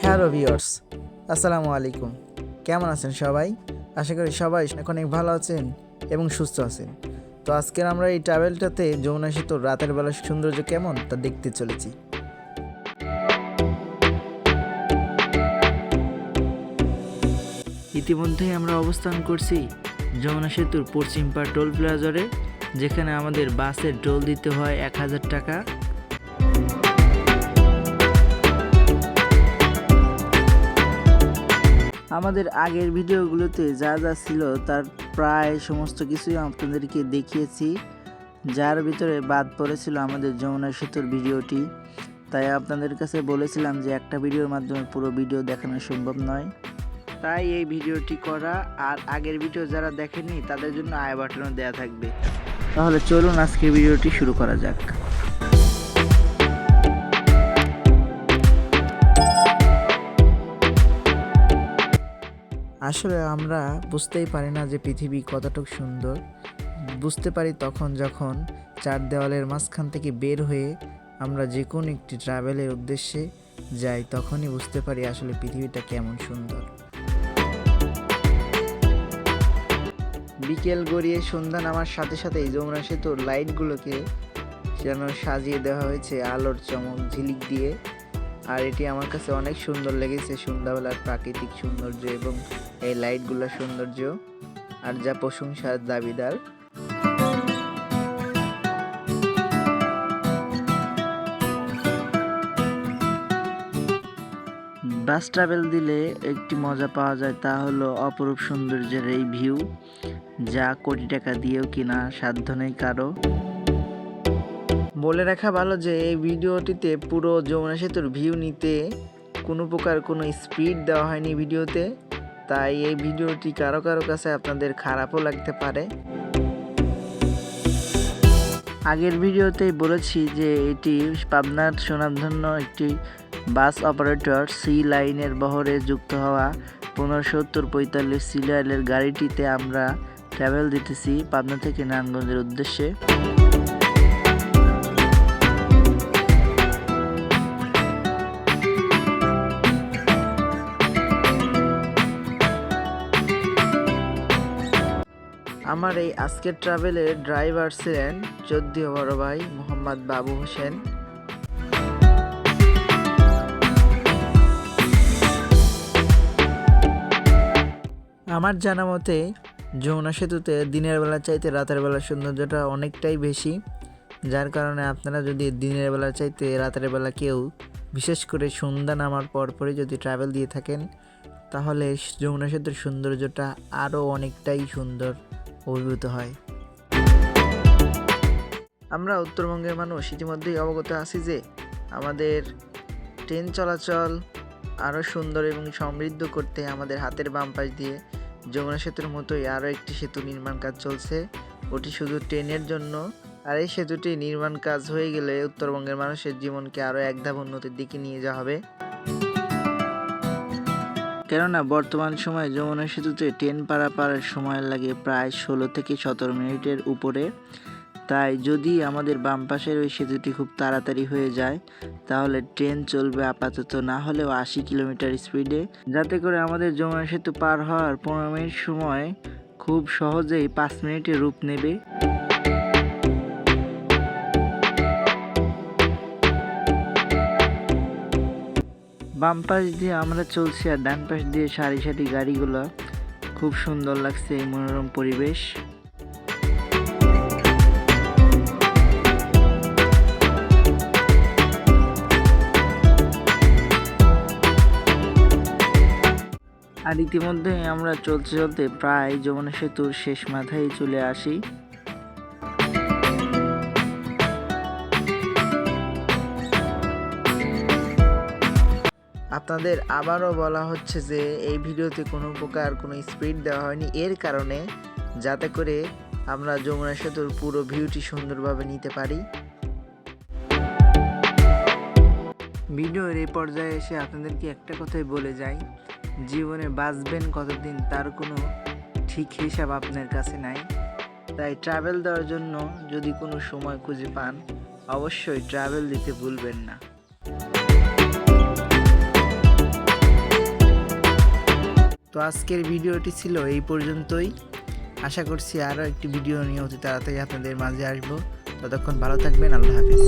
Hello viewers, আসসালামু আলাইকুম। কেমন আছেন সবাই? আশা করি সবাই অনেক ভালো আছেন এবং সুস্থ আছেন। তো আজকের আমরা এই ট্রাভেলটাতে যমুনা সেতুর রাতের বেলা সৌন্দর্য কেমন তা দেখতে চলেছি। ইতিমধ্যেই আমরা অবস্থান করছি যমুনা সেতুর পশ্চিম পাড় টোল প্লাজারে, যেখানে আমাদের বাসের টোল দিতে হয় 1000 টাকা। আমাদের আগের ভিডিওগুলোতে যা যা ছিল তার প্রায় সমস্ত কিছুই আপনাদেরকে দেখিয়েছি, যার ভিতরে বাদ পড়েছিল আমাদের যমুনা সেতুর ভিডিওটি। তাই আপনাদের কাছে বলেছিলাম যে একটা ভিডিওর মাধ্যমে পুরো ভিডিও দেখানো সম্ভব নয়, তাই এই ভিডিওটি করা। আর আগের ভিডিও যারা দেখেনি তাদের জন্য আই বাটনও দেওয়া থাকবে। তাহলে চলুন আজকে ভিডিওটি শুরু করা যাক। আসলে আমরা বুঝতেই পারি না যে পৃথিবী কতটুকু সুন্দর। বুঝতে পারি তখন যখন চার দেওয়ালের মাঝখান থেকে বের হয়ে আমরা যে কোনো একটি ট্রাভেলের উদ্দেশ্যে যাই, তখনই বুঝতে পারি আসলে পৃথিবীটা কেমন সুন্দর। বিকেল গড়িয়ে সন্ধ্যা নামার সাথে সাথেই যমুনা সেতুর লাইটগুলোকে যেন সাজিয়ে দেওয়া হয়েছে আলোর চমক ঝিলিক দিয়ে। আর এটি আমার কাছে অনেক সুন্দর লেগেছে, সন্ধ্যাবেলার প্রাকৃতিক সৌন্দর্য এবং এই লাইটগুলোর সৌন্দর্য, আর যা প্রশংসার দাবিদার। বাস ট্রাভেল দিলে একটি মজা পাওয়া যায়, তা হলো অপরূপ সৌন্দর্যের এই ভিউ, যা কোটি টাকা দিয়েও কিনা সাধ্য নেই কারো। বলে রাখা ভালো যে এই ভিডিওটিতে পুরো যমুনা সেতুর ভিউ নিতে কোনো প্রকার কোনো স্পিড দেওয়া হয়নি ভিডিওতে, তাই এই ভিডিওটি কারো কারো কাছে আপনাদের খারাপও লাগতে পারে। আগের ভিডিওতেই বলেছি যে এটি পাবনার সুনামধন্য একটি বাস অপারেটর সি লাইনের বহরে যুক্ত হওয়া 1570-45 সিরিয়ালের গাড়িটিতে আমরা ট্রাভেল দিতেছি পাবনা থেকে নারায়ণগঞ্জের উদ্দেশ্যে। আমার এই আজকের ট্রাভেলের ড্রাইভার ছিলেন চৌদ্দীয় বড় ভাই মোহাম্মদ বাবু হোসেন। আমার জানা মতে যমুনা সেতুতে দিনের বেলা চাইতে রাতের বেলার সৌন্দর্যটা অনেকটাই বেশি, যার কারণে আপনারা যদি দিনের বেলা চাইতে রাতের বেলা কেউ বিশেষ করে সন্ধ্যা নামার পরপরই যদি ট্রাভেল দিয়ে থাকেন, তাহলে যমুনা সেতুর সৌন্দর্যটা আরও অনেকটাই সুন্দর অভিভূত হয়। আমরা উত্তরবঙ্গের মানুষ ইতিমধ্যেই অবগত আছি যে আমাদের ট্রেন চলাচল আরও সুন্দর এবং সমৃদ্ধ করতে আমাদের হাতের বাম পাশ দিয়ে যমুনা সেতুর মতোই আরও একটি সেতু নির্মাণ কাজ চলছে। ওটি শুধু ট্রেনের জন্য, আর এই সেতুটি নির্মাণ কাজ হয়ে গেলে উত্তরবঙ্গের মানুষের জীবনকে আরও এক ধাপ উন্নতির দিকে নিয়ে যাওয়া হবে। কেননা বর্তমান সময়ে যমুনা সেতুতে ট্রেন পারাপারের সময় লাগে প্রায় 16 থেকে 17 মিনিটের উপরে। তাই যদি আমাদের বাম পাশের ওই সেতুটি খুব তাড়াতাড়ি হয়ে যায়, তাহলে ট্রেন চলবে আপাতত না হলেও 80 কিলোমিটার স্পিডে, যাতে করে আমাদের যমুনা সেতু পার হওয়ার 15 মিনিট সময় খুব সহজেই 5 মিনিটে রূপ নেবে। বাম পাশ দিয়ে আমরা চলছি আর ডান পাশ দিয়ে সারি সারি গাড়িগুলো, খুব সুন্দর লাগছে এই মনোরম পরিবেশ। আর ইতিমধ্যে আমরা চলতে চলতে প্রায় যমুনা সেতুর শেষ মাথায় চলে আসি। আপনাদের আবারও বলা হচ্ছে যে এই ভিডিওতে কোনো প্রকার কোনো স্পিড দেওয়া হয়নি, এর কারণে যাতে করে আমরা যমুনা সেতুর পুরো ভিউটি সুন্দরভাবে নিতে পারি। ভিডিওর এই পর্যায়ে এসে আপনাদেরকে একটা কথাই বলে যাই, জীবনে বাঁচবেন কতদিন তার কোনো ঠিক হিসাব আপনার কাছে নাই। তাই ট্রাভেল দেওয়ার জন্য যদি কোনো সময় খুঁজে পান, অবশ্যই ট্রাভেল দিতে ভুলবেন না। আজকের ভিডিওটি ছিল এই পর্যন্তই। আশা করছি আরও একটি ভিডিও নিয়ে অতি তাড়াতাড়ি আপনাদের মাঝে আসবো। ততক্ষণ ভালো থাকবেন। আল্লাহ হাফেজ।